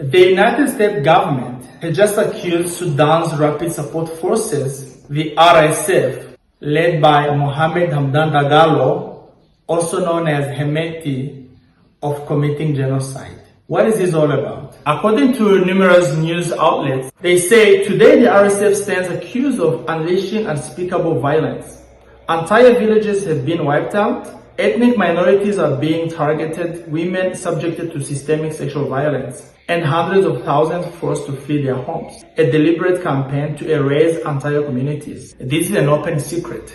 The United States government has just accused Sudan's Rapid Support Forces, the RSF, led by Mohamed Hamdan Dagalo, also known as Hemeti, of committing genocide. What is this all about? According to numerous news outlets, they say today the RSF stands accused of unleashing unspeakable violence. Entire villages have been wiped out, ethnic minorities are being targeted, women subjected to systemic sexual violence, and hundreds of thousands forced to flee their homes. A deliberate campaign to erase entire communities. This is an open secret.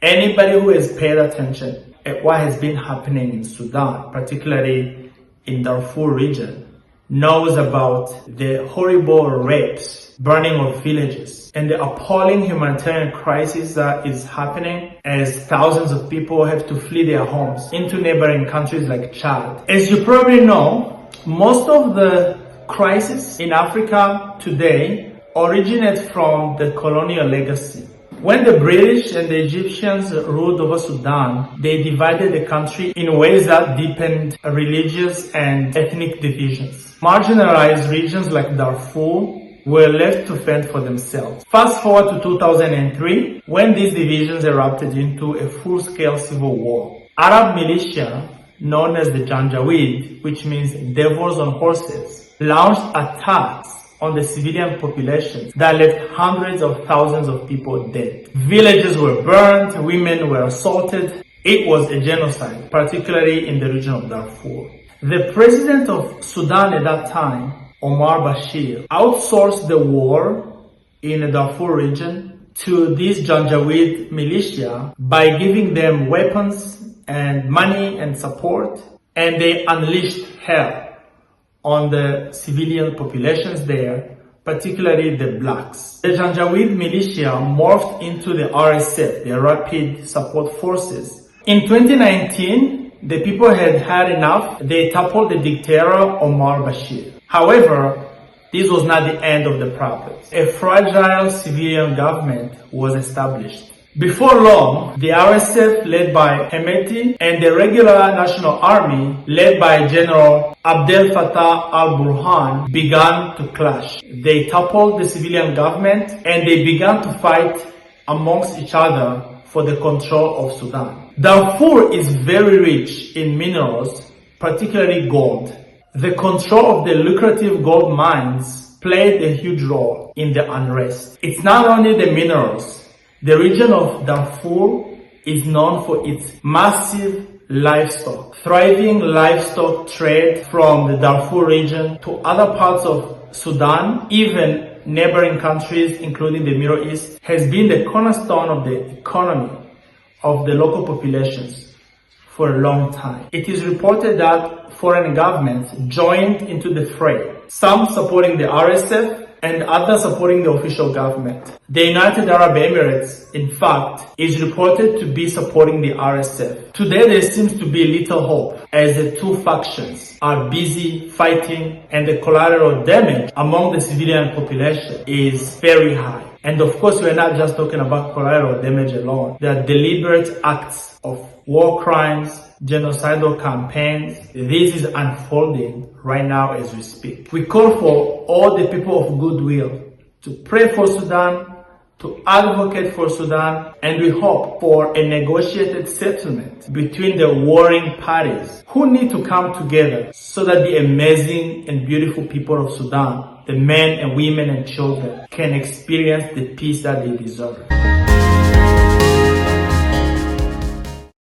Anybody who has paid attention at what has been happening in Sudan, particularly in Darfur region, knows about the horrible rapes, burning of villages, and the appalling humanitarian crisis that is happening as thousands of people have to flee their homes into neighboring countries like Chad. As you probably know, most of the crisis in Africa today originates from the colonial legacy. When the British and the Egyptians ruled over Sudan, they divided the country in ways that deepened religious and ethnic divisions. Marginalized regions like Darfur were left to fend for themselves. Fast forward to 2003, when these divisions erupted into a full-scale civil war. Arab militia, known as the Janjaweed, which means devils on horses, launched attacks on the civilian populations that left hundreds of thousands of people dead. Villages were burned, women were assaulted. It was a genocide, particularly in the region of Darfur. The president of Sudan at that time, Omar Bashir, outsourced the war in the Darfur region to these Janjaweed militia by giving them weapons and money and support, and they unleashed hell on the civilian populations there, particularly the blacks. The Janjaweed militia morphed into the RSF, the Rapid Support Forces. In 2019, the people had had enough. They toppled the dictator Omar Bashir. However, this was not the end of the problem. A fragile civilian government was established. Before long, the RSF led by Hemeti and the regular national army led by General Abdel Fattah al-Burhan began to clash. They toppled the civilian government and they began to fight amongst each other for the control of Sudan. Darfur is very rich in minerals, particularly gold. The control of the lucrative gold mines played a huge role in the unrest. It's not only the minerals. The region of Darfur is known for its massive livestock. Thriving livestock trade from the Darfur region to other parts of Sudan, even neighboring countries including the Middle East, has been the cornerstone of the economy of the local populations for a long time. It is reported that foreign governments joined into the fray, some supporting the RSF and others supporting the official government. The United Arab Emirates, in fact, is reported to be supporting the RSF. Today there seems to be little hope as the two factions are busy fighting and the collateral damage among the civilian population is very high. And of course, we're not just talking about collateral damage alone. There are deliberate acts of war crimes, genocidal campaigns. This is unfolding right now as we speak. We call for all the people of goodwill to pray for Sudan, to advocate for Sudan, and we hope for a negotiated settlement between the warring parties who need to come together so that the amazing and beautiful people of Sudan, the men and women and children, can experience the peace that they deserve.